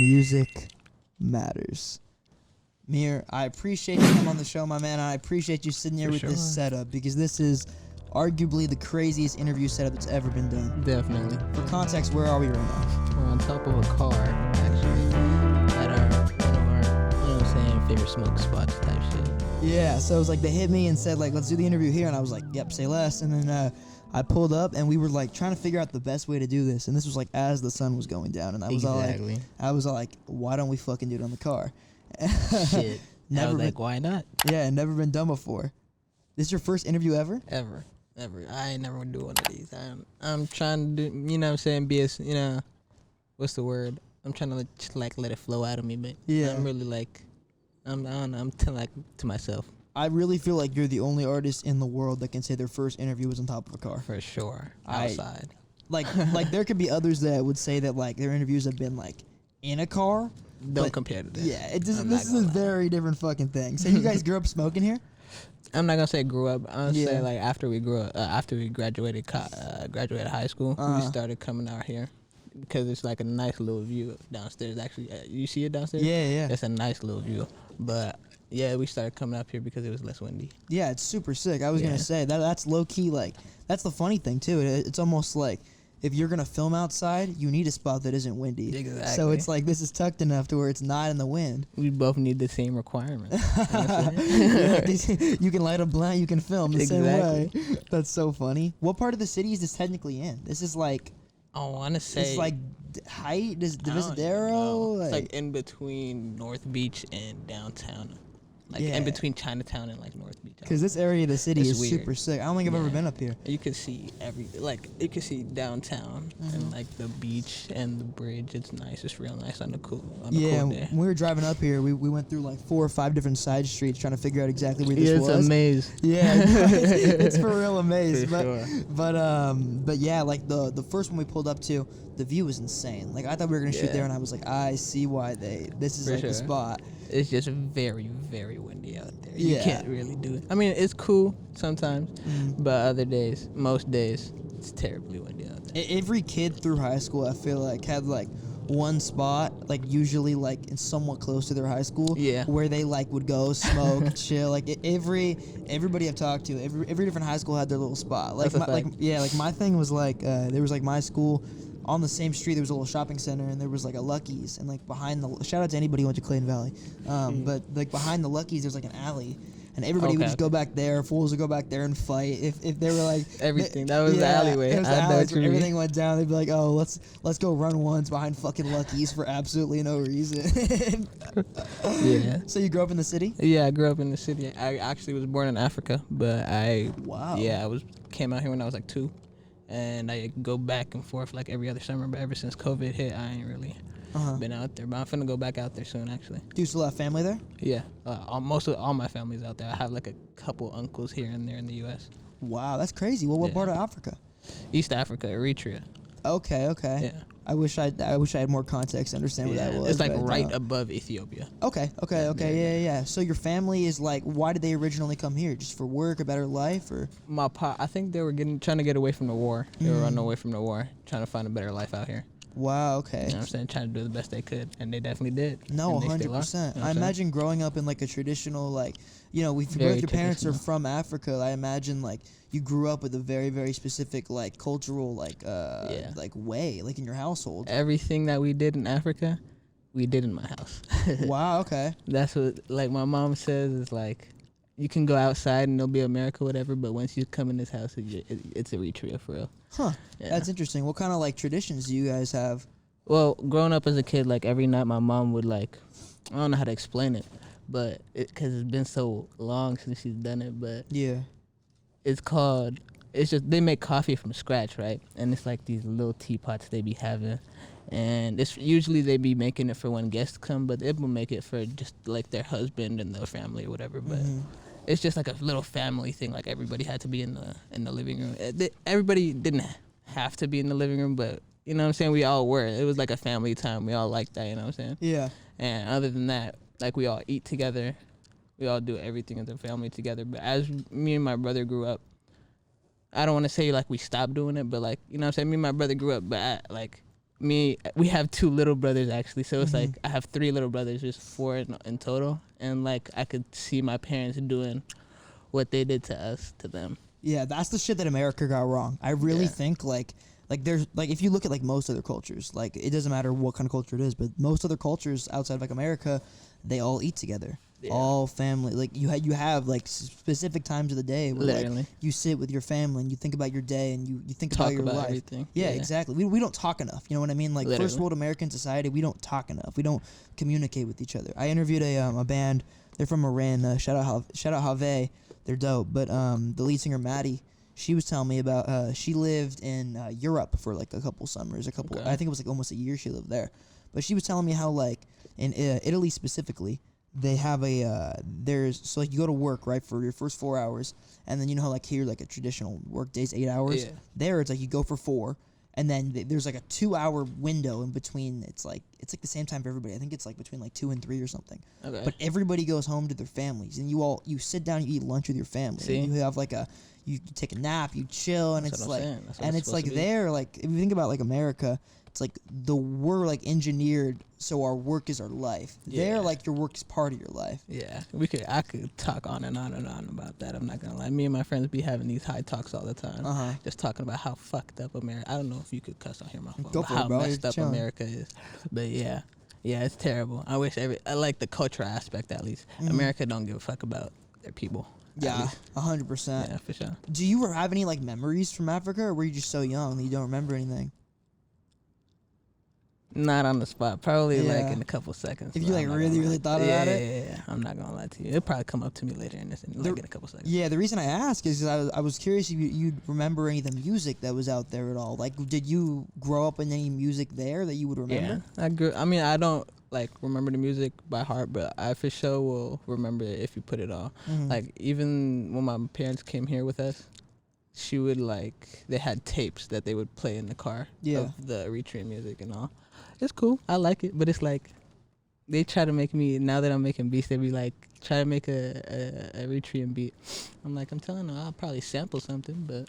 music matters. Miiir, I appreciate you coming on the show, my man. I appreciate you sitting here with this setup because this is arguably the craziest interview setup that's ever been done. Definitely. For context, where are we right now? We're on top of a car, actually, at one of our, favorite smoke spots type shit. Yeah, so it was like they hit me and said like, let's do the interview here, and I was like, yep, say less. And then I pulled up and we were like trying to figure out the best way to do this, and this was like as the sun was going down, and I was all like, why don't we fucking do it on the car? Shit. I was like, why not? Yeah, never been done before. This is your first interview ever? Ever. I ain't never gonna do one of these. I'm trying to do, be as, what's the word? I'm trying to let it flow out of me, but yeah. I'm really like, I'm telling to myself. I really feel like you're the only artist in the world that can say their first interview was on top of a car. For sure. Outside. Like there could be others that would say that like their interviews have been like in a car. Don't compare to this. Yeah, this is a very different fucking thing. So you guys grew up smoking here? I'm not gonna say grew up. I'm gonna say like after we graduated high school, we started coming out here because it's like a nice little view downstairs. Actually, you see it downstairs? Yeah. It's a nice little view. But yeah, we started coming up here because it was less windy. Yeah, it's super sick. I was gonna say that's low key. Like that's the funny thing too. It's almost like if you're gonna film outside, you need a spot that isn't windy. Exactly. So it's like this is tucked enough to where it's not in the wind. We both need the same requirements. You can light a blunt, you can film the same way. That's so funny. What part of the city is this technically in? This is like, I want to say it's like Height, Divisadero. It's like in between North Beach and downtown. Like in between Chinatown and like North Beach. Because this area of the city is weird. super sick. I don't think I've ever been up here. You could see you could see downtown and like the beach and the bridge. It's nice. It's real nice on the cool day. When we were driving up here, we went through like 4 or 5 different side streets trying to figure out exactly where this was. It's a maze. Yeah, it's for real a maze. For But yeah, like the first one we pulled up to, the view was insane. Like I thought we were gonna shoot there, and I was like, I see why this is like the spot. It's just very, very windy out there. You can't really do it. I mean, it's cool sometimes, but most days, it's terribly windy out there. Every kid through high school, I feel like, had like one spot, like usually like in somewhat close to their high school, where they like would go smoke, chill. Like everybody I've talked to, every different high school had their little spot. Like my thing was like there was like my school. On the same street, there was a little shopping center, and there was like a Lucky's, and like behind the shout out to anybody who went to Clayton Valley, but like behind the Lucky's, there's like an alley, and everybody would just go back there. Fools would go back there and fight if they were like everything. That was the alleyway. It was the alleys where everything went down. They'd be like, oh, let's go run once behind fucking Lucky's for absolutely no reason. Yeah. So you grew up in the city? Yeah, I grew up in the city. I actually was born in Africa, but I came out here when I was like 2. And I go back and forth like every other summer, but ever since COVID hit, I ain't really been out there. But I'm finna go back out there soon, actually. Do you still have family there? Yeah, most of all my family's out there. I have like a couple uncles here and there in the U.S. Wow, that's crazy. Well, what part of Africa? East Africa, Eritrea. Okay. Yeah. I wish I had more context to understand what that was. It's like right above Ethiopia. Okay. Yeah. So your family is like, why did they originally come here? Just for work, a better life, or? My I think they were trying to get away from the war. They were running away from the war, trying to find a better life out here. Wow, okay. You know what I'm saying? Trying to do the best they could, and they definitely did. No, 100%. I imagine growing up in like a traditional, like, if both your parents are from Africa, I imagine like you grew up with a very, very specific like cultural like way, like in your household. Everything that we did in Africa, we did in my house. Wow, okay. That's what like my mom says is like, you can go outside and it'll be America, whatever, but once you come in this house, it's Eritrea for real. Huh. Yeah. That's interesting. What kind of like traditions do you guys have? Well, growing up as a kid, like every night my mom would like, I don't know how to explain it, but because it's been so long since she's done it, but it's just they make coffee from scratch, right? And it's like these little teapots they be having, and it's usually they be making it for when guests come, but they will make it for just like their husband and their family or whatever. But it's just like a little family thing. Like everybody had to be in the living room. Everybody didn't have to be in the living room, but you know what I'm saying? We all were. It was like a family time. We all liked that, you know what I'm saying? Yeah. And other than that, like we all eat together. We all do everything as a family together. But as me and my brother grew up, I don't want to say like we stopped doing it, but like, you know what I'm saying? Me and my brother grew up, but we have 2 little brothers actually, so it's like I have 3 little brothers, just 4 in total, and like I could see my parents doing what they did to us to them. Yeah, that's the shit that America got wrong. I really think like there's like if you look at like most other cultures, like it doesn't matter what kind of culture it is, but most other cultures outside of like America, they all eat together. Yeah. All family, like you have like specific times of the day where like you sit with your family and you think about your day and you think about your life. Everything. Yeah, exactly. We don't talk enough. You know what I mean? Like first world American society, we don't talk enough. We don't communicate with each other. I interviewed a band. They're from Iran. Shout out Have. They're dope. But the lead singer Maddie, she was telling me about she lived in Europe for like a couple summers, I think it was like almost a year she lived there. But she was telling me how like in Italy specifically, they have so like you go to work, right, for your first 4 hours, and then you know how like here like a traditional work day's 8 hours. Yeah. There it's like you go for 4, and then there's like a 2-hour window in between. It's like the same time for everybody. I think it's like between like 2 and 3 or something. Okay. But everybody goes home to their families, and you sit down, you eat lunch with your family. See? You have like you take a nap, you chill, and it's like there like if you think about like America. It's like we're like engineered so our work is our life. Yeah. There, like your work is part of your life. Yeah, I could talk on and on and on about that. I'm not gonna lie. Me and my friends be having these high talks all the time, just talking about how fucked up America. I don't know if you could cuss on here, my phone. Go for how it, bro. Messed up America is, but yeah, it's terrible. I like the culture aspect at least. America don't give a fuck about their people. Yeah, 100%. Yeah, for sure. Do you have any like memories from Africa, or were you just so young that you don't remember anything? Not on the spot. Probably like in a couple seconds. If you like really thought about it. Yeah. I'm not gonna lie to you. It'll probably come up to me later in in a couple seconds. Yeah. The reason I ask is because I was curious if you'd remember any of the music that was out there at all. Like, did you grow up in any music there that you would remember? Yeah. I don't like remember the music by heart, but I for sure will remember it if you put it on. Like even when my parents came here with us, she would they had tapes that they would play in the car of the Eritrean music and all. It's cool. I like it, but it's like they try to make me, now that I'm making beats, they be like, try to make a Eritrean beat. I'm like, I'm telling them I'll probably sample something, but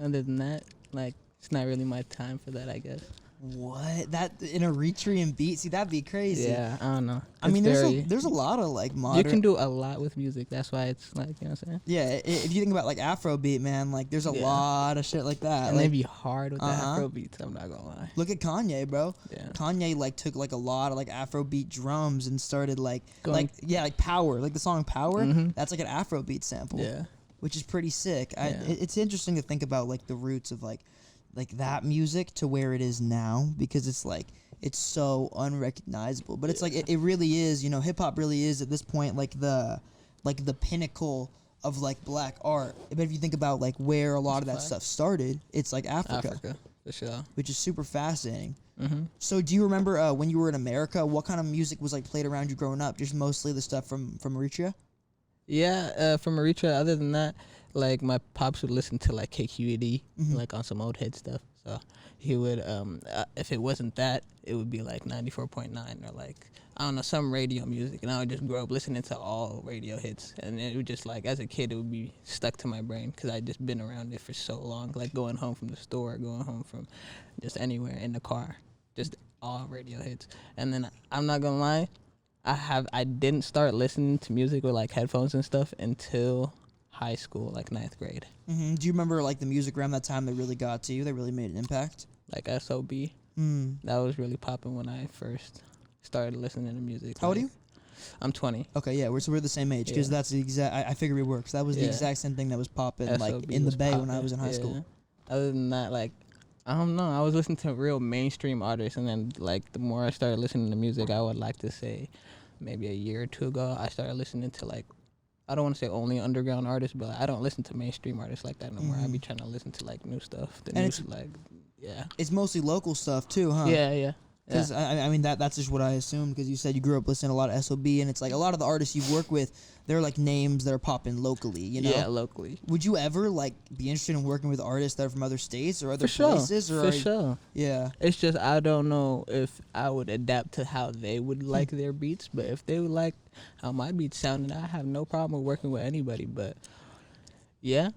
other than that, like, it's not really my time for that, I guess. What? That in a Eritrean beat? See, that'd be crazy. Yeah, I don't know. I mean, there's a lot of like modern. You can do a lot with music. That's why it's like, you know what I'm saying? Yeah, if you think about like Afrobeat, man, like there's a lot of shit like that. And they be hard with the Afrobeats. I'm not gonna lie. Look at Kanye, bro. Yeah. Kanye like took like a lot of like Afrobeat drums and started like Power, like the song Power. That's like an Afrobeat sample. Yeah. Which is pretty sick. It's interesting to think about like the roots of like that music to where it is now, because it's like it's so unrecognizable, but it's like it really is, you know, hip hop really is at this point like the pinnacle of like black art. But if you think about like where a lot of that stuff started, it's like Africa for sure, which is super fascinating. So do you remember when you were in America, what kind of music was like played around you growing up? Just mostly the stuff from Eritrea? Yeah, from Eritrea. Other than that, like my pops would listen to like KQED, like on some old head stuff. So he would, if it wasn't that, it would be like 94.9 or like, I don't know, some radio music. And I would just grow up listening to all radio hits. And it would just like, as a kid, it would be stuck to my brain because I'd just been around it for so long. Like going home from the store, going home from just anywhere in the car, just all radio hits. And then I'm not gonna lie, I didn't start listening to music with like headphones and stuff until high school, like 9th grade. Do you remember like the music around that time that really got to you, that really made an impact? Like S.O.B. That was really popping when I first started listening to music. How old are you? I'm 20. Okay, yeah, we're the same age, because that's the exact. I figured we were, because that was the exact same thing that was popping like in the Bay when I was in high school. Other than that, like, I don't know, I was listening to real mainstream artists, and then like the more I started listening to music, I would like to say maybe a year or two ago, I started listening to like, I don't want to say only underground artists, but I don't listen to mainstream artists like that no more. I be trying to listen to like new stuff. It's mostly local stuff too, huh? Yeah. Because I mean that's just what I assumed, because you said you grew up listening to a lot of S.O.B. and it's like a lot of the artists you work with, they're like names that are popping locally, you know? Yeah, locally. Would you ever like be interested in working with artists that are from other states or other places? For sure. Yeah. It's just I don't know if I would adapt to how they would like their beats, but if they would like how my beats sounded, I have no problem with working with anybody. But yeah.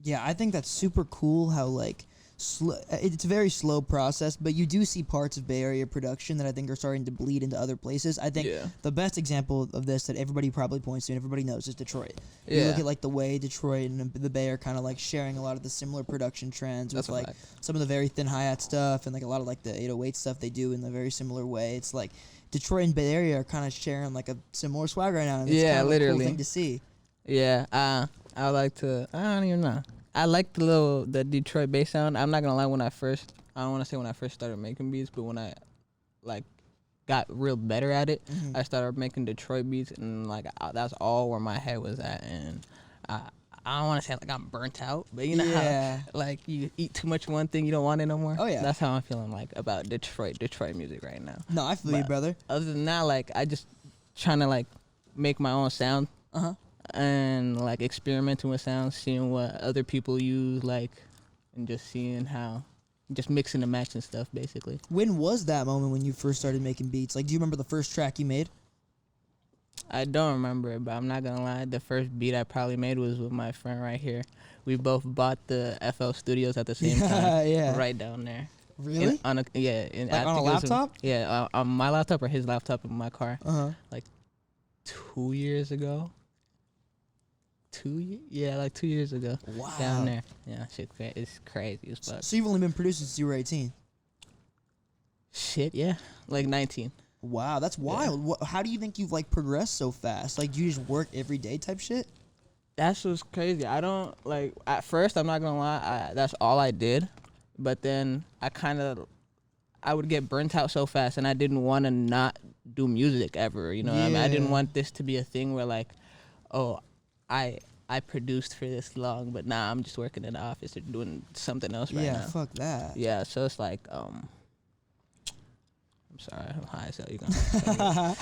Yeah, I think that's super cool how like it's a very slow process, but you do see parts of Bay Area production that I think are starting to bleed into other places. I think the best example of this that everybody probably points to and everybody knows is Detroit. You look at like the way Detroit and the Bay are kind of like sharing a lot of the similar production trends with like some of the very thin hi-hat stuff and like a lot of like the 808 stuff they do in a very similar way. It's like Detroit and Bay Area are kind of sharing like a similar swag right now. And it's kind of literally a cool thing to see. Yeah, I like to. I don't even know. I like the Detroit bass sound. I'm not gonna lie. I don't want to say when I first started making beats, but when I like got real better at it, I started making Detroit beats, and like that's all where my head was at. And I don't want to say like I'm burnt out, but you know how like you eat too much one thing, you don't want it no more. Oh yeah, that's how I'm feeling like about Detroit music right now. No, I feel you, brother. Other than that, like I just trying to like make my own sound. And like experimenting with sounds, seeing what other people use, like, and just seeing how, just mixing and matching stuff, basically. When was that moment when you first started making beats? Like, do you remember the first track you made? I don't remember it, but I'm not gonna lie. The first beat I probably made was with my friend right here. We both bought the FL Studios at the same time, right down there. Really? On a laptop? On my laptop or his laptop in my car. Like 2 years ago. 2 years? Like 2 years ago. Wow. Down there. Yeah, shit, it's crazy as fuck. So you've only been producing since you were 18? Shit, yeah. Like 19. Wow, that's wild. Yeah. How do you think you've like progressed so fast? Like, do you just work every day type shit? That's what's crazy. I don't, like, at first, I'm not gonna lie, that's all I did. But then I would get burnt out so fast, and I didn't want to not do music ever, you know what I mean? I didn't want this to be a thing where, like, oh, I produced for this long, but now I'm just working in the office or doing something else right now. Yeah, fuck that. Yeah, so it's like, I'm sorry, I'm high as hell. You gonna?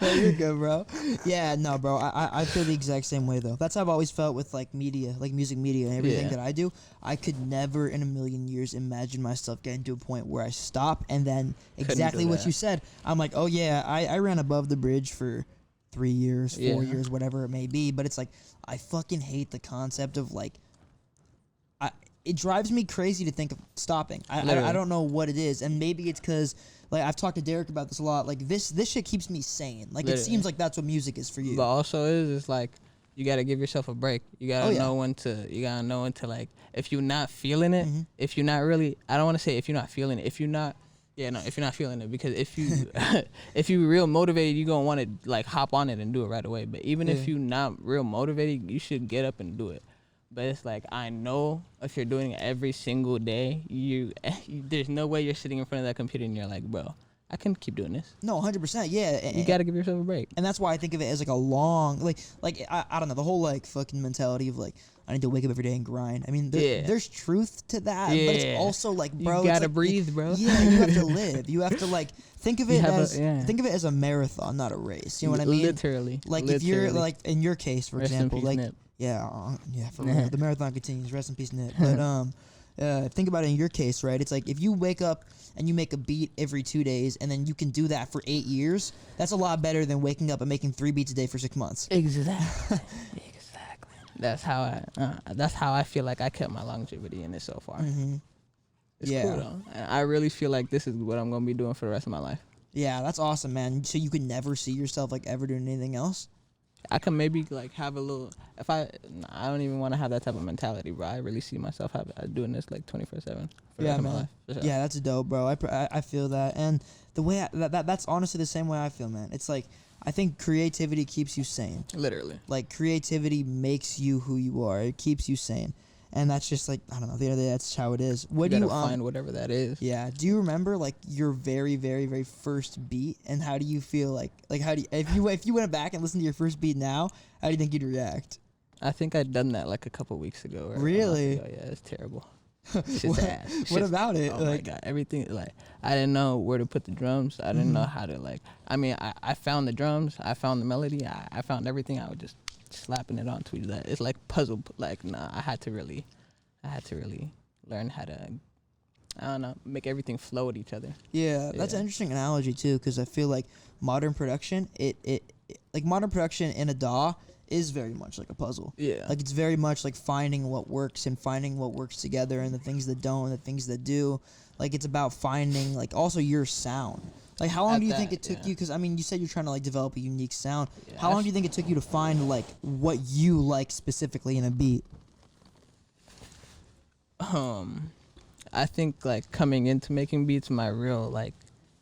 No, you're good, bro. Yeah, no, bro. I feel the exact same way though. That's how I've always felt with like media, like music media and everything that I do. I could never in a million years imagine myself getting to a point where I stop and then exactly what you said. I'm like, oh yeah, I ran AboveTheBridge for 3 years, 4 years, whatever it may be. But it's like I fucking hate the concept of like. It drives me crazy to think of stopping. I don't know what it is, and maybe it's because like I've talked to Derek about this a lot. Like this shit keeps me sane. Like it seems like that's what music is for you. But also it's like you gotta give yourself a break. You gotta know when to. You gotta know when to like if you're not feeling it. If you're not really, I don't want to say if you're not feeling it. If you're not, if you're not feeling it, because if you if you're real motivated, you're gonna want to like hop on it and do it right away. But even if you're not real motivated, you should get up and do it. But it's like, I know if you're doing it every single day, there's no way you're sitting in front of that computer and you're like, bro, I can keep doing this. No, 100%, yeah. You got to give yourself a break. And that's why I think of it as like a long, like I don't know, the whole like fucking mentality of like, I need to wake up every day and grind. I mean, there's truth to that, but it's also like, bro, you gotta like, breathe, bro. Yeah, you have to live. You have to like think of it as a marathon, not a race. You know what I mean? Literally. Like if you're like in your case, for example, like. Nip. Yeah, for real. The marathon continues. Rest in peace, Nip. But think about it in your case, right? It's like if you wake up and you make a beat every 2 days, and then you can do that for 8 years. That's a lot better than waking up and making 3 beats a day for 6 months. Exactly. That's how I feel like I kept my longevity in it so far. It's cool though. I really feel like this is what I'm gonna be doing for the rest of my life. Yeah, that's awesome, man. So you could never see yourself like ever doing anything else? I can maybe like have a little. I don't even want to have that type of mentality, bro. I really see myself doing this like 24/7 for the rest of my life. Sure. Yeah, that's dope, bro. I feel that, and the way that's honestly the same way I feel, man. It's like I think creativity keeps you sane. Literally, like creativity makes you who you are. It keeps you sane. And that's just like, I don't know, at the end of the day, that's how it is. What do you find whatever that is? Yeah. Do you remember like your very, very, very first beat? And how do you feel like how do you, if you went back and listened to your first beat now, how do you think you'd react? I think I'd done that like a couple weeks ago. Really? Yeah, it's terrible. Shit's ass. What about it? Oh my God. Everything, like, I didn't know where to put the drums. I didn't know how to like, I mean, I found the drums. I found the melody. I found everything. I would just slapping it onto that. It's like puzzle. Like, nah, I had to really learn how to, I don't know, make everything flow with each other. Yeah, that's an interesting analogy too, because I feel like modern production, it like modern production in a DAW is very much like a puzzle. Yeah. Like it's very much like finding what works and finding what works together and the things that don't and the things that do. Like it's about finding like also your sound. Like how long do you think it took you? Because I mean, you said you're trying to like develop a unique sound. Yeah, how long do you think it took you to find like what you like specifically in a beat? I think like coming into making beats, my real like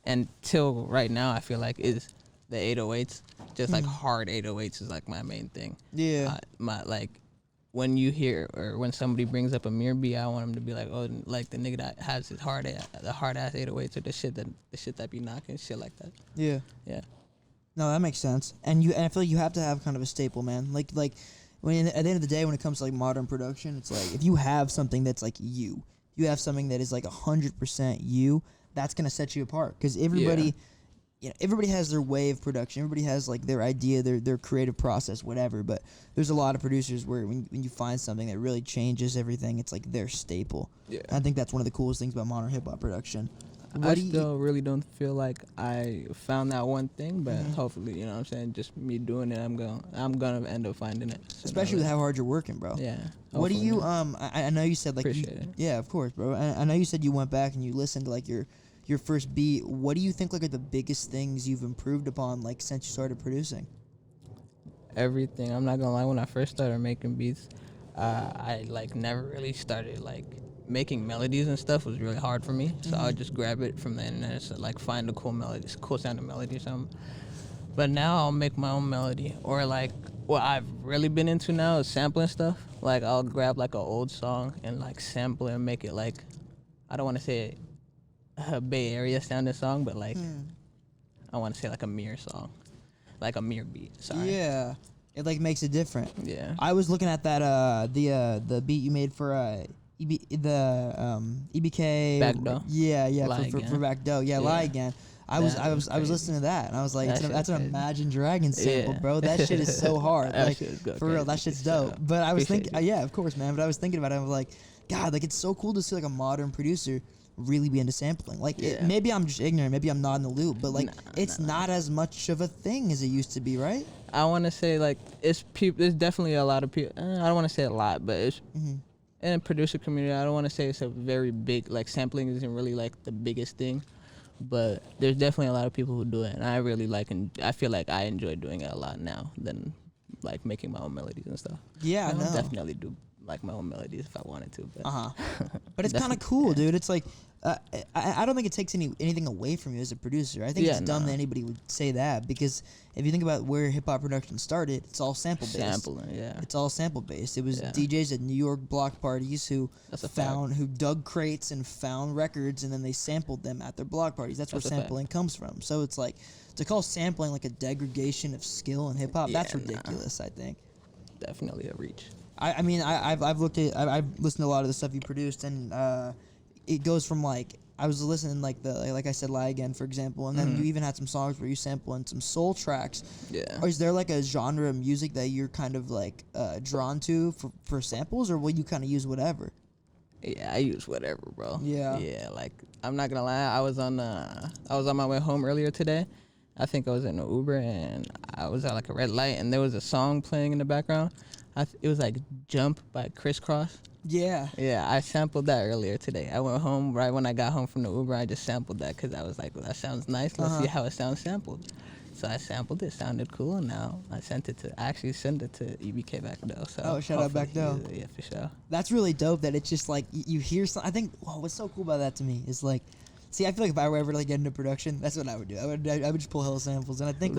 until right now, I feel like is the 808s. Just like hard 808s is like my main thing. Yeah. My like when you hear or when somebody brings up a Miiir beat, I want them to be like, oh, like the nigga that has his hard ass 808s or the shit that be knocking shit like that. Yeah. Yeah. No, that makes sense. And I feel like you have to have kind of a staple, man. Like when at the end of the day, when it comes to like modern production, it's like if you have something that's like you have something that is like 100% you, that's gonna set you apart. Because everybody, everybody has their way of production. Everybody has like their idea, their creative process, whatever. But there's a lot of producers where when you find something that really changes everything, it's like their staple. Yeah. And I think that's one of the coolest things about modern hip hop production. I still really don't feel like I found that one thing, but hopefully, you know what I'm saying, just me doing it, I'm gonna end up finding it. Especially with how hard you're working, bro. Yeah. What do you I know you said like Appreciate it. Yeah, of course, bro. I know you said you went back and you listened to like your first beat. What do you think like are the biggest things you've improved upon like since you started producing? Everything. I'm not gonna lie, when I first started making beats, I like never really started like making melodies and stuff was really hard for me. So I would just grab it from the internet, so like find a cool melody, cool sounding melody or something. But now I'll make my own melody, or like what I've really been into now is sampling stuff. Like I'll grab like an old song and like sample it and make it like, I don't want to say a Bay Area sounding song, but like I want to say like a Miiir song, like a Miiir beat. Sorry. Yeah, it like makes it different. Yeah. I was looking at that the beat you made for EBK Backdoor. Yeah, for Backdoor. Yeah, Lie Again. I was listening to that and I was like, that's an Imagine Dragons sample, bro. That shit is so hard. Like for real, that shit's dope. But I was thinking, yeah, of course, man. But I was thinking about it. I was like, God, like it's so cool to see like a modern producer really be into sampling. Like maybe I'm just ignorant, maybe I'm not in the loop, but like it's not as much of a thing as it used to be, right? I want to say like there's definitely a lot of people. I don't want to say a lot, but it's. In the producer community, I don't want to say it's a very big, like sampling isn't really like the biggest thing, but there's definitely a lot of people who do it, and I really like, and I feel like I enjoy doing it a lot now than like making my own melodies and stuff. Yeah, I know. Definitely do like my own melodies if I wanted to. But but it's kind of cool, dude. It's like I don't think it takes anything away from you as a producer. I think it's dumb that anybody would say that, because if you think about where hip hop production started, it's all sample based. Sampling, yeah. It's all sample based. It was DJs at New York block parties who dug crates and found records, and then they sampled them at their block parties. That's where sampling comes from. So it's like to call sampling like a degradation of skill in hip hop. That's ridiculous. I think. Definitely a reach. I mean, I've listened to a lot of the stuff you produced, and it goes from like I was listening like I said, Lie Again, for example, and then you even had some songs where you sample in some soul tracks. Yeah. Or is there like a genre of music that you're kind of like drawn to for samples, or will you kind of use whatever? Yeah, I use whatever, bro. Yeah. Yeah, like I'm not gonna lie, I was on my way home earlier today. I think I was in an Uber and I was at like a red light and there was a song playing in the background. It was like Jump by Crisscross. Yeah. Yeah, I sampled that earlier today. I went home, right when I got home from the Uber, I just sampled that because I was like, well, that sounds nice. Let's see how it sounds sampled. So I sampled it, sounded cool, and now I sent it to EBK Backdoor. So shout out Backdoor. Yeah, for sure. That's really dope that it's just like you hear something. I think what's so cool about that to me is like, see, I feel like if I were ever like get into production, that's what I would do. I would just pull hella samples, and I think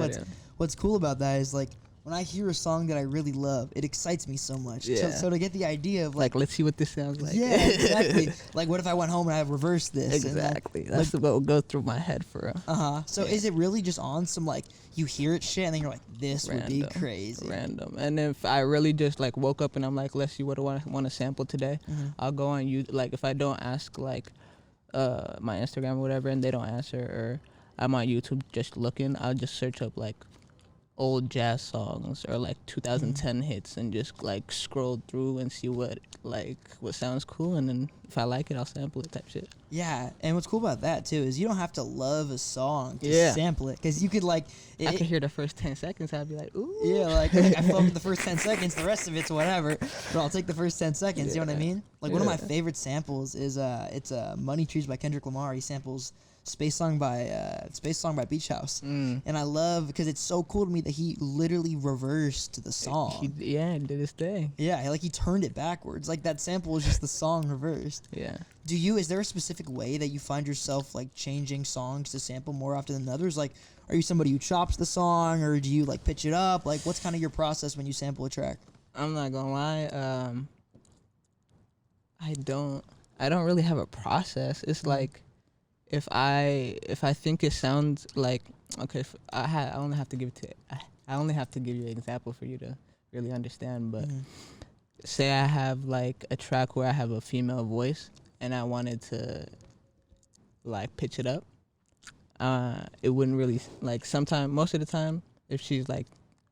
what's cool about that is like when I hear a song that I really love, it excites me so much. Yeah. So to get the idea of like let's see what this sounds like. Yeah, exactly. Like what if I went home and I reversed this? Exactly. That's what will go through my head for real. So is it really just on some like you hear it shit and then you're like, this would be crazy. Random. And if I really just like woke up and I'm like, let's see what I want to sample today, I'll go on YouTube. Like if I don't ask like my Instagram or whatever and they don't answer, or I'm on YouTube just looking, I'll just search up like old jazz songs or like 2010 hits and just like scroll through and see what sounds cool, and then if I like it, I'll sample it type shit. Yeah, and what's cool about that too is you don't have to love a song to sample it, because you could like I could hear the first 10 seconds, I'd be like, ooh. Yeah, like I fuck with the first 10 seconds, the rest of it's whatever, but I'll take the first 10 seconds. You know what I mean? Like one of my favorite samples is it's Money Trees by Kendrick Lamar. He samples Space Song by Beach House, and I love because it's so cool to me that he literally reversed the song. He did his thing. Yeah, like he turned it backwards. Like that sample is just the song reversed. Yeah. Is there a specific way that you find yourself like changing songs to sample more often than others? Like, are you somebody who chops the song, or do you like pitch it up? Like, what's kind of your process when you sample a track? I'm not gonna lie, I don't really have a process. It's like, if I think it sounds like, okay, I only have to give you an example for you to really understand. But say I have like a track where I have a female voice and I wanted to like pitch it up. It wouldn't really, like, most of the time, if she's like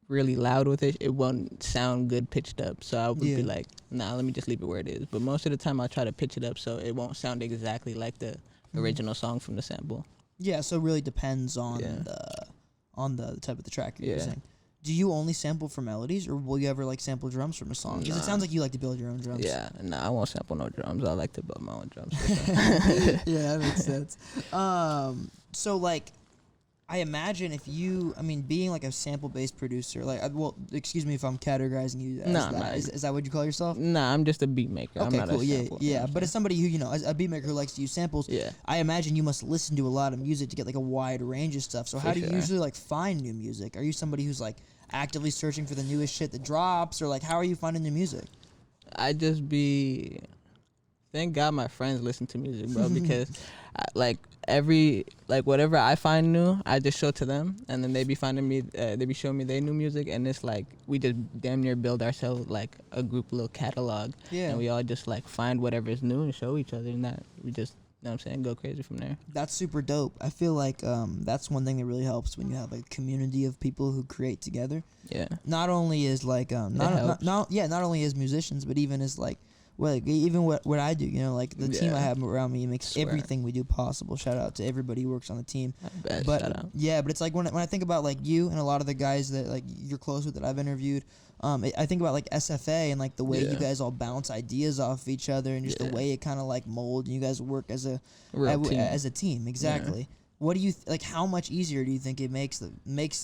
really loud with it, it won't sound good pitched up. So I would be like, nah, let me just leave it where it is. But most of the time I'll try to pitch it up so it won't sound exactly like the original song from the sample. Yeah, so it really depends on the type of the track you're using. Do you only sample for melodies, or will you ever like sample drums from a song? Because it sounds like you like to build your own drums. Yeah, I won't sample no drums. I like to build my own drums. Yeah, that makes sense. So like, I imagine being like a sample-based producer, like, excuse me if I'm categorizing you as that. Is that what you call yourself? Nah, I'm just a beat maker. Okay, I'm not cool. a sample. Yeah. But as somebody who, as a beat maker who likes to use samples, I imagine you must listen to a lot of music to get like a wide range of stuff. So how do you usually like find new music? Are you somebody who's like actively searching for the newest shit that drops, or like how are you finding new music? I just be, thank God my friends listen to music, bro, because whatever I find new, I just show to them, and then they be finding me, they be showing me their new music, and it's like we just damn near build ourselves like a group little catalog, and we all just like find whatever is new and show each other, and that we just, you know what I'm saying, go crazy from there. That's super dope. I feel like that's one thing that really helps when you have a community of people who create together. Yeah. Not only as like not only as musicians, but even as like, well, like, even what I do, like the team I have around me makes everything we do possible. Shout out to everybody who works on the team. But it's like when I think about like you and a lot of the guys that like you're close with that I've interviewed, I think about like SFA and like the way you guys all bounce ideas off of each other, and just the way it kind of like mold. You guys work as a team. Exactly. Yeah. What do you like? How much easier do you think it makes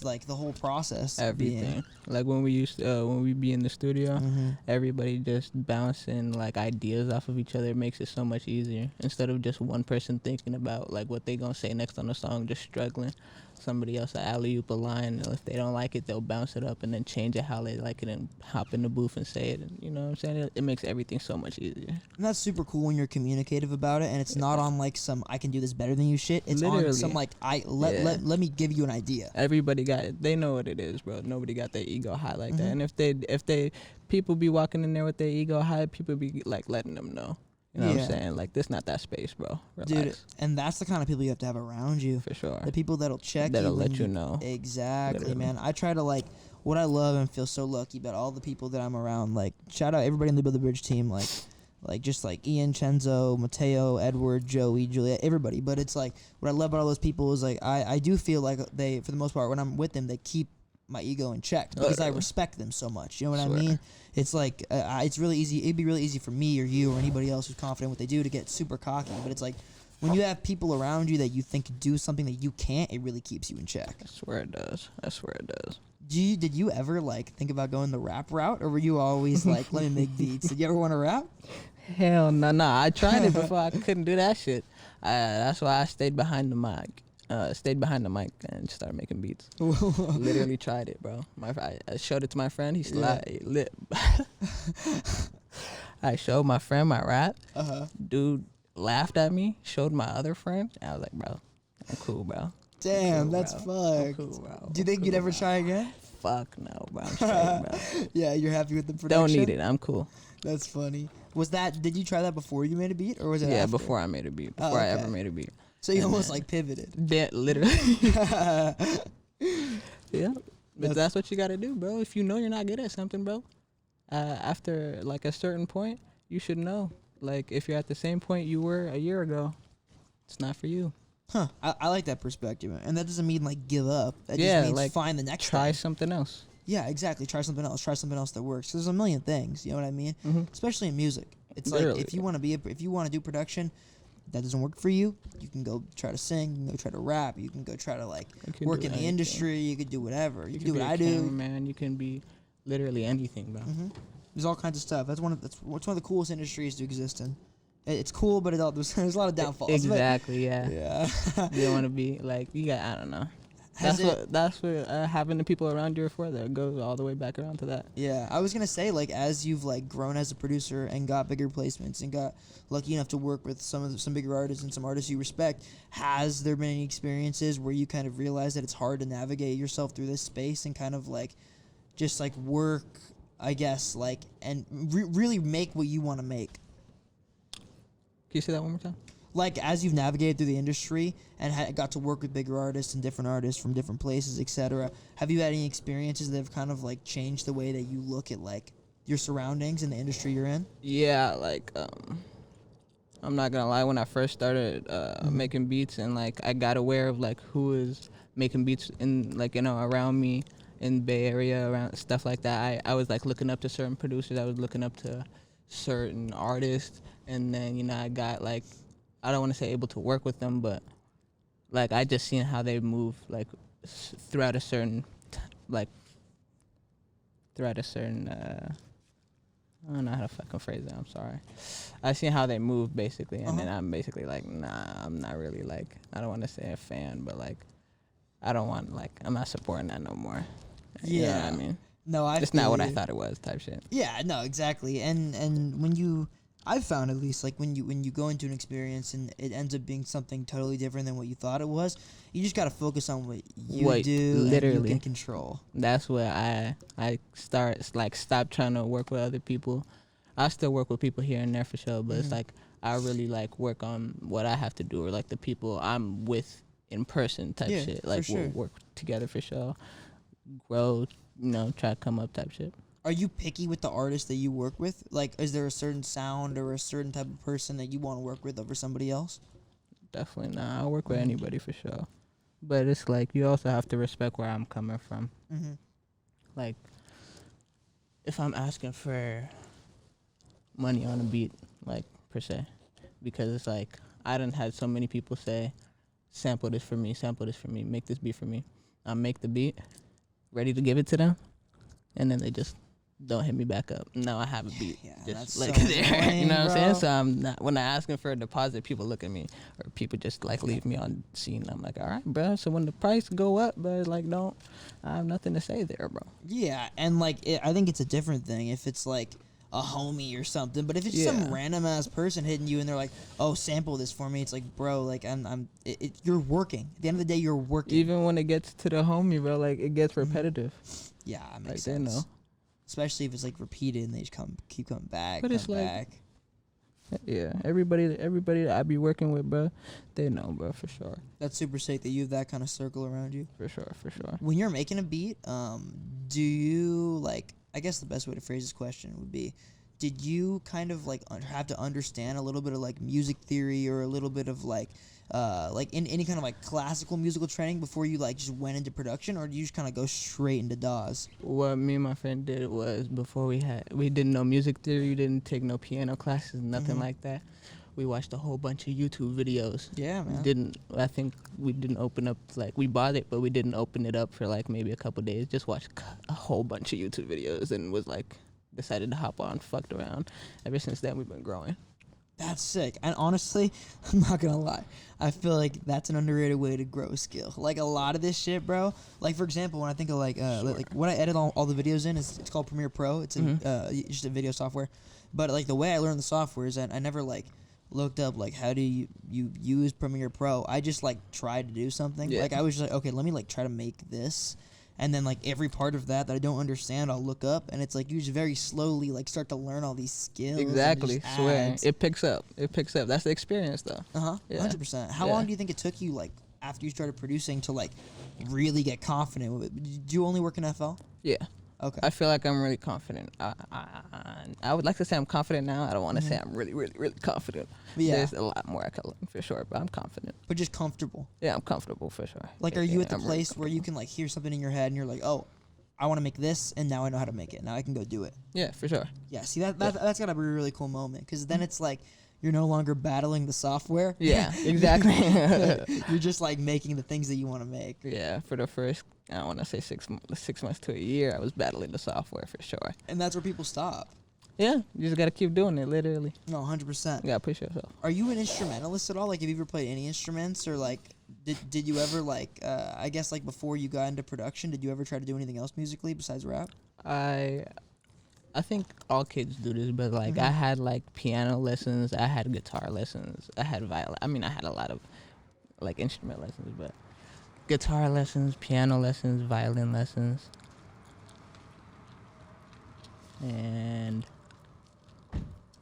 like the whole process? Everything. Like when we be in the studio, everybody just bouncing like ideas off of each other. It makes it so much easier instead of just one person thinking about like what they gonna say next on the song, just struggling. Somebody else will alley-oop a line, and if they don't like it, they'll bounce it up and then change it how they like it and hop in the booth and say it. And, you know what I'm saying? It makes everything so much easier. And that's super cool when you're communicative about it, and it's not on like some I can do this better than you shit. It's literally on some like let me give you an idea. Everybody got it. They know what it is, bro. Nobody got their ego high like that. And if they people be walking in there with their ego high, people be like letting them know. You know what I'm saying? Like, this not that space, bro. Relax. Dude, and that's the kind of people you have to have around you. For sure. The people that'll check that'll you. let you know. Exactly, literally. Man. I try to, like, what I love and feel so lucky about all the people that I'm around. Like, shout out everybody in the AboveTheBridge team. Like just like Ian, Chenzo, Mateo, Edward, Joey, Juliet, everybody. But it's like, what I love about all those people is, like, I do feel like they, for the most part, when I'm with them, they keep my ego in check because I respect them so much. You know what I mean? It's like it's really easy. It'd be really easy for me or you or anybody else who's confident in what they do to get super cocky. But it's like when you have people around you that you think do something that you can't, it really keeps you in check. I swear it does. Did you ever like think about going the rap route, or were you always like, let me make beats? Did you ever want to rap? Hell no. I tried it before. I couldn't do that shit. That's why I stayed behind the mic. And started making beats. Literally tried it, bro. I showed it to my friend. He's lit. I showed my friend my rap. Dude laughed at me. Showed my other friend. I was like, bro, I'm cool, bro. Damn, that's fucked. Cool, bro. Do you think you'd ever try again? Fuck no, bro. I'm straight, bro. Yeah, you're happy with the production? Don't need it. I'm cool. That's funny. Did you try that before you made a beat, or was it after? Before I made a beat. Before I ever made a beat. So you almost like pivoted. Yeah, literally. Yeah. But that's what you got to do, bro. If you know you're not good at something, bro, after like a certain point, you should know. Like if you're at the same point you were a year ago, it's not for you. Huh. I like that perspective, and that doesn't mean like give up. That just means like find the next try thing. something else. Yeah, exactly. Try something else. Try something else that works. There's a million things. You know what I mean? Mm-hmm. Especially in music. It's Literally. like if you want to do production, that doesn't work for you. You can go try to sing. You can go try to rap. You can go try to like work in the industry. You could do whatever. You can do what I do. Man, you can be literally anything, bro. Mm-hmm. There's all kinds of stuff. That's one of the coolest industries to exist in. It's cool, but there's a lot of downfalls. Exactly. Yeah. Yeah. You don't want to be like you got. I don't know. That's what having the people around you are for. That goes all the way back around to that. Yeah, I was gonna say like as you've like grown as a producer and got bigger placements and got lucky enough to work with some bigger artists and some artists you respect, has there been any experiences where you kind of realize that it's hard to navigate yourself through this space and kind of like just like work, I guess, like and really make what you want to make? Can you say that one more time? Like as you've navigated through the industry and got to work with bigger artists and different artists from different places, etc., have you had any experiences that have kind of like changed the way that you look at like your surroundings and the industry you're in? Yeah, like I'm not gonna lie. When I first started making beats and like I got aware of like who is making beats in like around me in the Bay Area, around stuff like that, I was like looking up to certain producers. I was looking up to certain artists, and then I got like. I don't want to say able to work with them, but like I just seen how they move like throughout a certain I don't know how to fucking phrase it. I'm sorry. I seen how they move basically, and then I'm basically like, nah, I'm not really like, I don't want to say a fan, but like I don't want I'm not supporting that no more. Yeah, you know what I mean. No, it's not what I thought it was, type shit. Yeah, no, exactly. And when you. I've found at least like when you go into an experience and it ends up being something totally different than what you thought it was, you just gotta focus on what you do literally. And you can control. That's where I stop trying to work with other people. I still work with people here and there for sure, but it's like I really like work on what I have to do or like the people I'm with in person type shit. Like we'll work together for sure, grow, try to come up type shit. Are you picky with the artists that you work with? Like, is there a certain sound or a certain type of person that you want to work with over somebody else? Definitely not. I'll work with anybody for sure. But it's like, you also have to respect where I'm coming from. Mm-hmm. Like, if I'm asking for money on a beat, like, per se, because it's like, I done had so many people say, sample this for me, make this beat for me. I make the beat, ready to give it to them, and then they just don't hit me back up. No, I have a beat. Yeah, just that's like so there. annoying, You know what I'm bro. saying? So I'm not, when I asking for a deposit, people look at me, or people just like leave me on scene. I'm like, all right, bro. So when the price go up, bro, like I have nothing to say there, bro. Yeah, and like I think it's a different thing if it's like a homie or something. But if it's some random ass person hitting you and they're like, "Oh, sample this for me," it's like, bro, like you're working. At the end of the day, you're working. Even when it gets to the homie, bro, like it gets repetitive. Yeah, it makes like, sense. They know. Especially if it's like repeated and they just keep coming back. But it's like, yeah, everybody that I be working with, bro, they know, bro, for sure. That's super sick that you have that kind of circle around you. For sure. When you're making a beat, do you like? I guess the best way to phrase this question would be, did you kind of like have to understand a little bit of like music theory or a little bit of like in any kind of like classical musical training before you like just went into production, or do you just kind of go straight into DAWs? What me and my friend did was before we didn't know music theory, we didn't take no piano classes, nothing like that. We watched a whole bunch of YouTube videos. Yeah, man. I think we didn't open up, like we bought it, but we didn't open it up for like maybe a couple days. Just watched a whole bunch of YouTube videos and was like decided to hop on, fucked around. Ever since then, we've been growing. That's sick. And honestly, I'm not gonna lie, I feel like that's an underrated way to grow a skill. Like a lot of this shit, bro. Like for example, when I think of like when I edit all the videos in, it's called Premiere Pro. It's just a video software. But like the way I learned the software is I never like looked up like how do you use Premiere Pro. I just like tried to do something. Yeah. Like I was just like, okay, let me like try to make this. And then, like, every part of that I don't understand, I'll look up. And it's, like, you just very slowly, like, start to learn all these skills. Exactly. Swear. It picks up. That's the experience, though. Uh-huh. Yeah. 100%. How long do you think it took you, like, after you started producing to like really get confident with it? Do you only work in FL? Yeah. Okay. I feel like I'm really confident. I would like to say I'm confident now. I don't want to say I'm really, really, really confident. Yeah. There's a lot more I can learn for sure, but I'm confident. But just comfortable. Yeah, I'm comfortable for sure. Like, are you at the place where you can like hear something in your head and you're like, oh, I want to make this, and now I know how to make it. Now I can go do it. Yeah, for sure. Yeah. See, that's gotta be a really cool moment, because then it's like you're no longer battling the software. Yeah, exactly. You're just like making the things that you want to make. Yeah, for the first, I don't want to say 6 months to a year, I was battling the software for sure. And that's where people stop. Yeah, you just gotta keep doing it, literally. No, 100%. You gotta push yourself. Are you an instrumentalist at all? Like, have you ever played any instruments, or like, did you ever like, I guess like before you got into production, did you ever try to do anything else musically besides rap? I think all kids do this, but like I had like piano lessons, I had guitar lessons, I had violin. I mean, I had a lot of like instrument lessons, but guitar lessons, piano lessons, violin lessons, and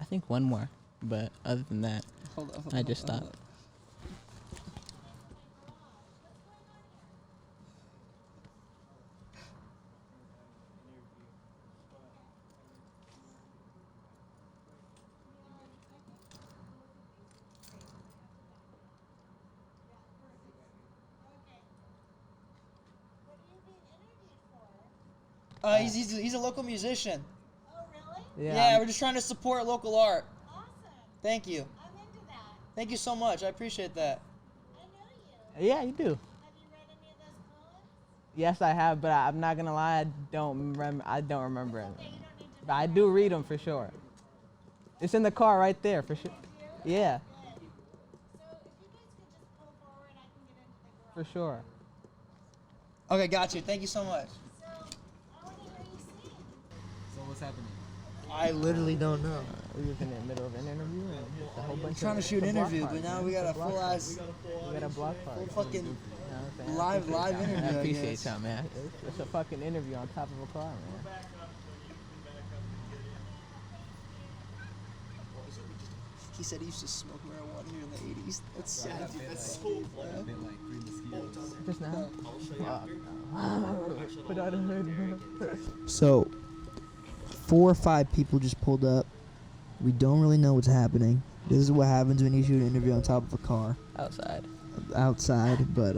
I think one more. But other than that, I just stopped. He's a local musician. Oh, really? Yeah, we're just trying to support local art. Awesome. Thank you. I'm into that. Thank you so much. I appreciate that. I know you. Yeah, you do. Have you read any of those poems? Yes, I have, but I'm not gonna lie, I don't remember Okay, you them. don't need to. But I do read them for sure. It's in the car right there for sure. Yeah, Good. So if you guys could just pull forward, I can get into the garage. for sure. Okay, got you. Thank you so much. So I want to hear you sing. So what's happening? I literally don't know. We was in the middle of an interview and just a whole bunch I'm trying to shoot an interview, but now we got a full ass, We got a block party. full fucking You know what I'm saying? live I interview. I appreciate guess. y'all, man. It's a fucking interview on top of a car, man. He said he used to smoke marijuana here in the 80s. That's so Just now. Put out a hood. So, 4 or 5 people just pulled up. We don't really know what's happening. This is what happens when you shoot an interview on top of a car. Outside, but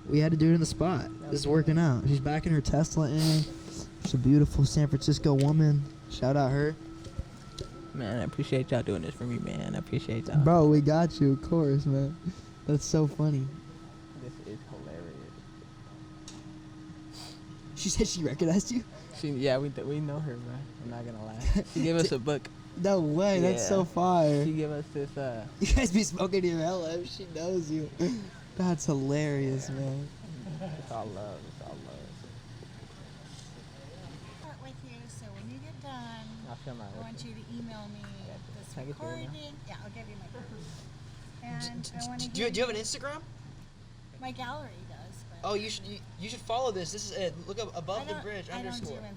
we had to do it in the spot. This is working out. She's back in her Tesla. She's a beautiful San Francisco woman. Shout out her. Man, I appreciate y'all doing this for me, man. I appreciate y'all. Bro, we got you, of course, man. That's so funny. This is hilarious. She said she recognized you? We know her, man. I'm not gonna lie. She gave us a book. No way, that's Yeah. so fire. She gave us this. You guys be smoking your LM, she knows you. That's hilarious, man. It's all love. It's all love. Start with you. So when you get done, I'll share my. I want you to email me this Can I get your email? recording. Yeah, I'll give you my phone. And I want to Do you have an Instagram? My gallery does. But Oh, you should follow this. This is it. Look up Above the Bridge I don't do _. Instagram.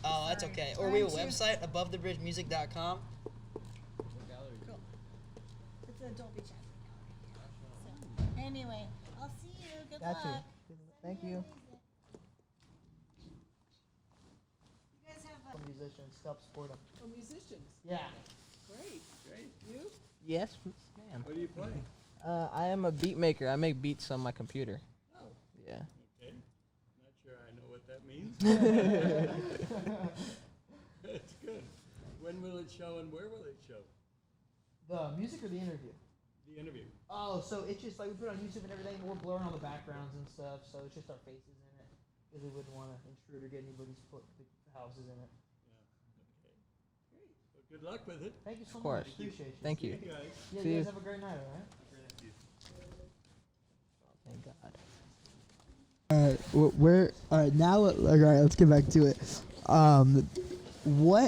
Oh, that's Sorry. okay. Or Or we have a I'm too- website, AboveTheBridgeMusic.com. Cool. It's a Dolby Chapter gallery. So anyway, I'll see you. Good Got you. luck. Thank you. You guys have a Musicians, help support them. Oh, musicians. Yeah. Great. You? Yes, ma'am. What do you play? I am a beat maker. I make beats on my computer. Oh. Yeah. Okay. Not sure I know what that means. That's good. When will it show and where will it show? The music or the interview? The interview. Oh, so it's just like we put it on YouTube and everything. We're blurring all the backgrounds and stuff, so it's just our faces in it because we wouldn't want to intrude or get anybody's houses in it. Yeah. Okay. Great. Well, good luck with it. Thank you so Of course. much. Appreciate you. Thank you. Hey guys. Yeah, See you you. guys have a great night, all right? Thank God. All right, now, all right, let's get back to it.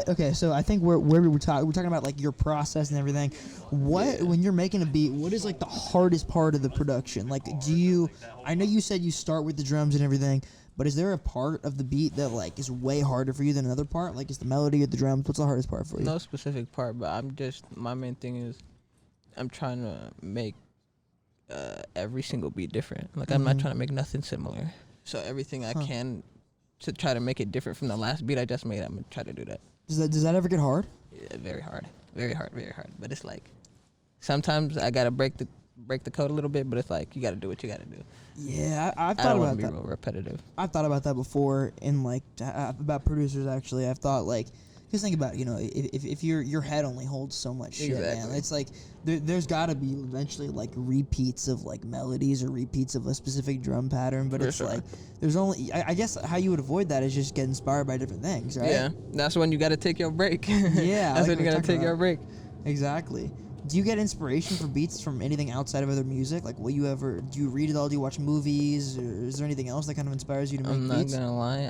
Okay, so I think we're talking about like your process and everything. When you're making a beat, what is like the hardest part of the production? Like, I know you said you start with the drums and everything, but is there a part of the beat that like is way harder for you than another part? Like, is the melody or the drums? What's the hardest part for you? No specific part, but my main thing is I'm trying to make every single beat different. Like I'm not trying to make nothing similar. So everything I can to try to make it different from the last beat I just made, I'm gonna try to do that. Does that ever get hard? Yeah, very hard. But it's like sometimes I gotta break the code a little bit, but it's like you gotta do what you gotta do. Yeah, I've I thought don't about want to that. be real repetitive. I've thought about that before, in like about producers. Actually, I've thought like, just think about it, if your head only holds so much shit, man. It's like there's got to be eventually like repeats of like melodies or repeats of a specific drum pattern, but it's like there's only I guess how you would avoid that is just get inspired by different things, right? Yeah, that's when you got to take your break. Yeah, that's like when you got to take your break. Exactly. Do you get inspiration for beats from anything outside of other music? Like, do you read it all? Do you watch movies? Or is there anything else that kind of inspires you to make beats? I'm not gonna lie.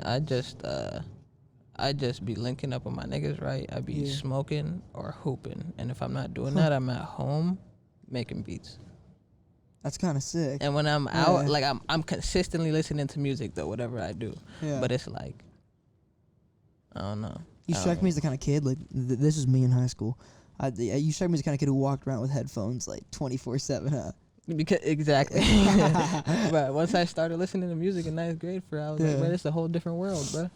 I just be linking up with my niggas, right? I be smoking or hooping, and if I'm not doing that, I'm at home making beats. That's kind of sick. And when I'm out, like I'm consistently listening to music though, whatever I do. Yeah. But it's like, I don't know. You strike me as the kind of kid like this is me in high school. You strike me as the kind of kid who walked around with headphones like 24/7, huh? Because exactly. But once I started listening to music in ninth grade, I was like, man, it's a whole different world, bro.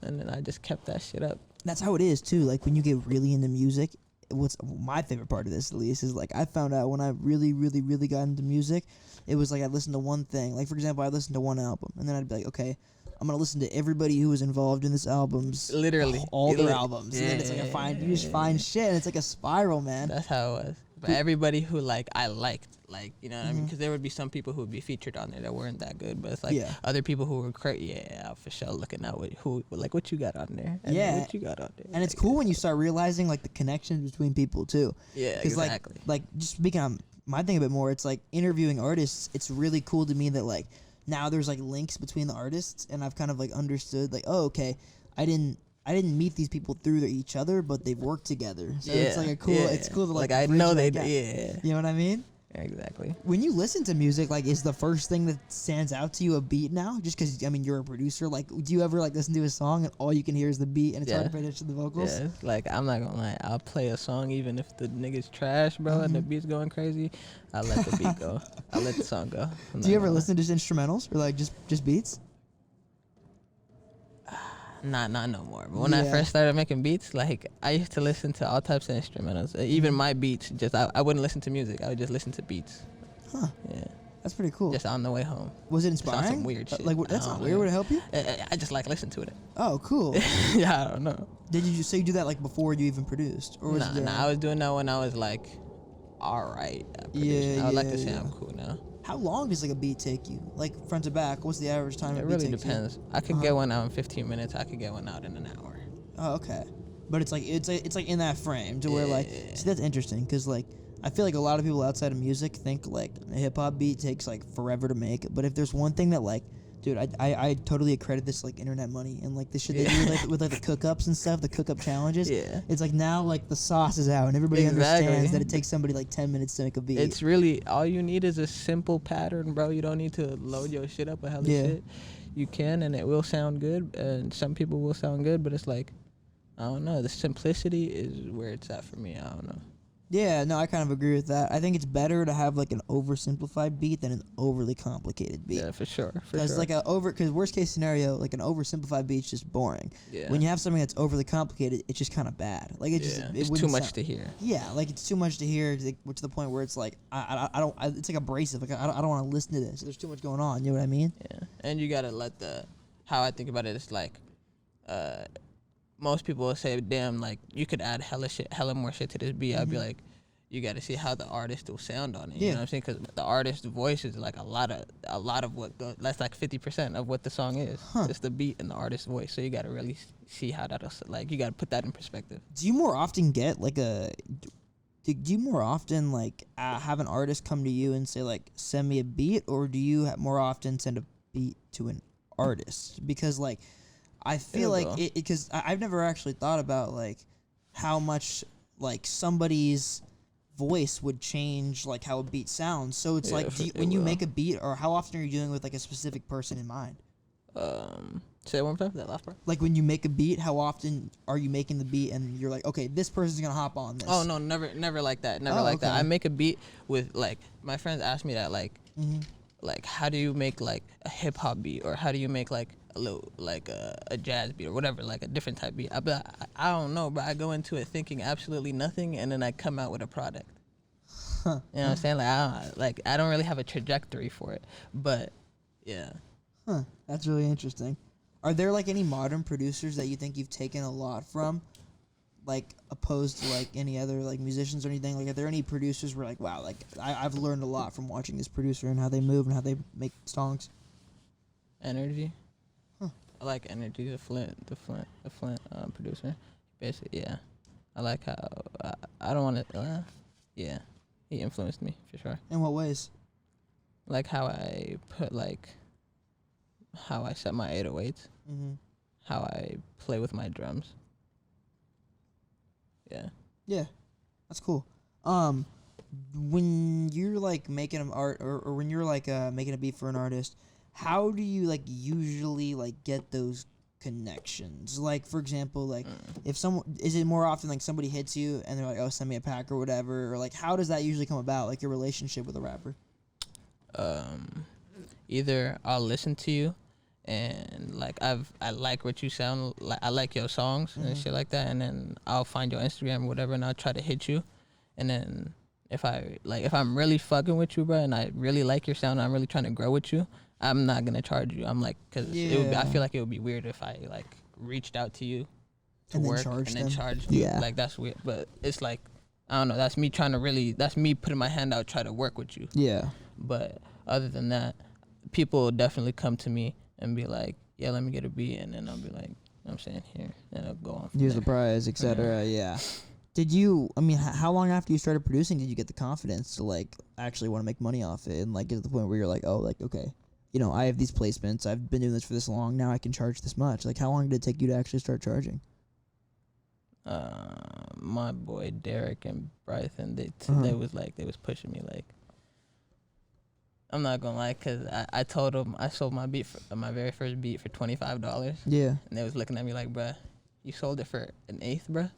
And then I just kept that shit up. That's how it is too. Like when you get really into music, what's my favorite part of this at least is like I found out when I really, really, really got into music, it was like I listened to one thing. Like for example, I listened to one album, and then I'd be like, okay, I'm gonna listen to everybody who was involved in this album's all their albums, and then it's like you just find shit, and it's like a spiral, man. That's how it was. But everybody who like I liked, like you know what I mean, because there would be some people who would be featured on there that weren't that good, but it's like other people who were for sure looking out what you got on there, and what you got on there, and it's cool when you start realizing like the connections between people too. Yeah, exactly. Like just speaking on my thing a bit more, it's like interviewing artists. It's really cool to me that like now there's like links between the artists, and I've kind of like understood like, oh, okay, I didn't meet these people through each other, but they've worked together. So it's like it's cool to like I know they you know what I mean? Yeah, exactly. When you listen to music, like, is the first thing that stands out to you a beat now? Just because, I mean, you're a producer. Like, do you ever, like, listen to a song and all you can hear is the beat and it's hard to pay attention to the vocals? Yeah, like, I'm not gonna lie. I'll play a song even if the nigga's trash, bro, and the beat's going crazy. I'll let the beat go. I'll let the song go. Do you ever listen to just instrumentals or, like, just beats? Not no more. But when I first started making beats, like I used to listen to all types of instrumentals. Even my beats, just I wouldn't listen to music. I would just listen to beats. Huh. Yeah. That's pretty cool. Just on the way home. Was it inspiring? Some weird shit. Like that's not weird. Would it help you? I just like listening to it. Oh, cool. Yeah, I don't know. Did you just say you do that like before you even produced, or was it? Nah, I was doing that when I was like, all right. I would like to say I'm cool now. How long does like a beat take you? Like front to back, what's the average time? It really depends. I could get one out in 15 minutes. I could get one out in an hour. Oh, okay. But it's like in that frame to where like see that's interesting because like I feel like a lot of people outside of music think like a hip hop beat takes like forever to make. But if there's one thing that like, dude, I totally accredit this like internet money and like the shit they do like, with like the cook-ups and stuff, the cook-up challenges. Yeah. It's like now like the sauce is out and everybody understands that it takes somebody like 10 minutes to make a beat. It's really all you need is a simple pattern, bro. You don't need to load your shit up with hella shit. You can and it will sound good, and some people will sound good, but it's like I don't know. The simplicity is where it's at for me. I don't know. Yeah, no, I kind of agree with that. I think it's better to have like an oversimplified beat than an overly complicated beat. Yeah, for sure. Because like because worst case scenario, like an oversimplified beat's just boring. Yeah. When you have something that's overly complicated, it's just kind of bad. Like it's too much to hear. Yeah, like it's too much to hear to the point where it's like I don't. It's like abrasive. Like I don't want to listen to this. There's too much going on. You know what I mean? Yeah, and you gotta let how I think about it is like, most people will say, damn, like, you could add hella more shit to this beat. I'd be like, you got to see how the artist will sound on it. You know what I'm saying? Because the artist's voice is like a lot of what goes, that's like 50% of what the song is. It's the beat and the artist's voice. So you got to really see how that'll, like, you got to put that in perspective. Do you more often get like do you more often like have an artist come to you and say like, send me a beat, or do you more often send a beat to an artist? Because like, I feel like because I've never actually thought about like how much like somebody's voice would change like how a beat sounds. So it's like when you make a beat, or how often are you dealing with like a specific person in mind? Say it one more time. That last part. Like when you make a beat, how often are you making the beat and you're like, okay, this person's gonna hop on this? Oh no, never like that. Never Oh, that. okay. I make a beat with like my friends ask me that like how do you make like a hip hop beat or how do you make like a little like a jazz beat or whatever, like a different type beat. I don't know, but I go into it thinking absolutely nothing and then I come out with a product. You know what I'm saying? Like I don't really have a trajectory for it, but yeah. Huh. That's really interesting. Are there like any modern producers that you think you've taken a lot from, like opposed to like any other like musicians or anything? Like, are there any producers where like, wow, like I've learned a lot from watching this producer and how they move and how they make songs? Energy. I like Energy, the Flint producer. Basically, yeah. I like how I don't want to. Yeah, he influenced me for sure. In what ways? Like how I put how I set my 808s, how I play with my drums. Yeah. Yeah, that's cool. When you're like making an art or when you're like making a beat for an artist, how do you like usually like get those connections? Like for example, like if someone is it more often like somebody hits you and they're like, oh, send me a pack or whatever, or like how does that usually come about? Like your relationship with a rapper? Either I'll listen to you and like I like what you sound like, I like your songs and shit like that, and then I'll find your Instagram or whatever and I'll try to hit you, and then if I'm really fucking with you, bro, and I really like your sound and I'm really trying to grow with you, I'm not gonna charge you. I'm like, cause I feel like it would be weird if I like reached out to you to And then work charged and then them. charged you. Yeah. Like that's weird, but it's like I don't know. That's me putting my hand out, try to work with you. Yeah. But other than that, people will definitely come to me and be like, yeah, let me get a beat, and then I'll be like, I'm saying here, and I'll go on from Use there. the prize, etc. Yeah. Did you? I mean, how long after you started producing did you get the confidence to like actually want to make money off it and like get to the point where you're like, oh, like okay, you know, I have these placements. I've been doing this for this long. Now I can charge this much. Like, how long did it take you to actually start charging? My boy Derek and Bryson, they was pushing me like. I'm not gonna lie, cause I told them I sold my beat my very first beat for $25. Yeah. And they was looking at me like, bruh, you sold it for an eighth, bruh.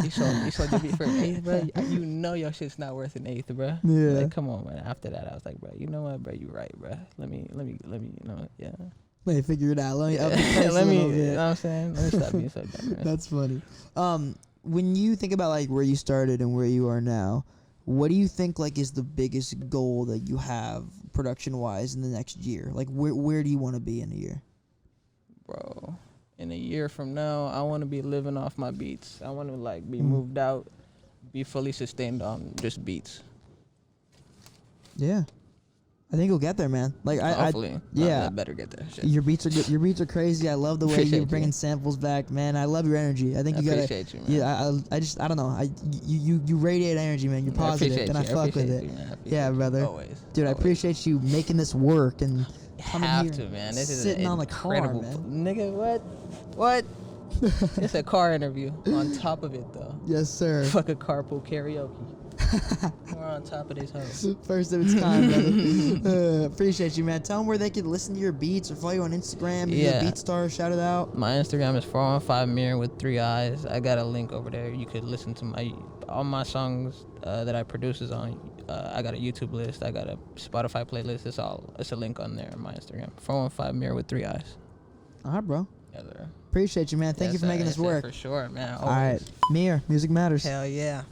you sold your beat for an eighth, bruh. You know your shit's not worth an eighth, bruh. Yeah. Like, come on, man. After that, I was like, bruh, you know what, bruh, you right, bruh. Let me, you know, yeah. Let me figure it out. Let me up the price Let a me, little you bit. know what I'm saying? Let me stop being so dumb, man. That's funny. When you think about like where you started and where you are now, what do you think like is the biggest goal that you have production wise in the next year? Like where do you want to be in a year? Bro, in a year from now, I want to be living off my beats. I want to like be moved out, be fully sustained on just beats. Yeah. I think you'll get there, man. Like Hopefully. yeah. I better get there. Shit. Your beats are good. Your beats are crazy. I love the way Appreciate you're bringing you. samples back, man. I love your energy. I think you gotta. Appreciate you, man. Yeah, I don't know. You radiate energy, man. You're positive, and I fuck with it. Yeah, brother. Always. Dude, I appreciate you making this work and coming Have here to, and man. This is sitting an on the car, incredible man. Nigga, what? It's a car interview. On top of it, though. Yes, sir. Fuck a carpool karaoke. We're on top of this hoe. First of its kind, brother. Appreciate you, man. Tell them where they can listen to your beats or follow you on Instagram. You're a beat star. Shout it out. My Instagram is 415 Miiir with 3 eyes. I got a link over there. You could listen to all my songs that I produce is on. I got a YouTube list. I got a Spotify playlist. It's a link on there on my Instagram. 415 Miiir with 3 eyes. All right, bro. Yeah, there. Appreciate you, man. Thank you for making this work. For sure, man. Always. All right. Miiir, music matters. Hell yeah.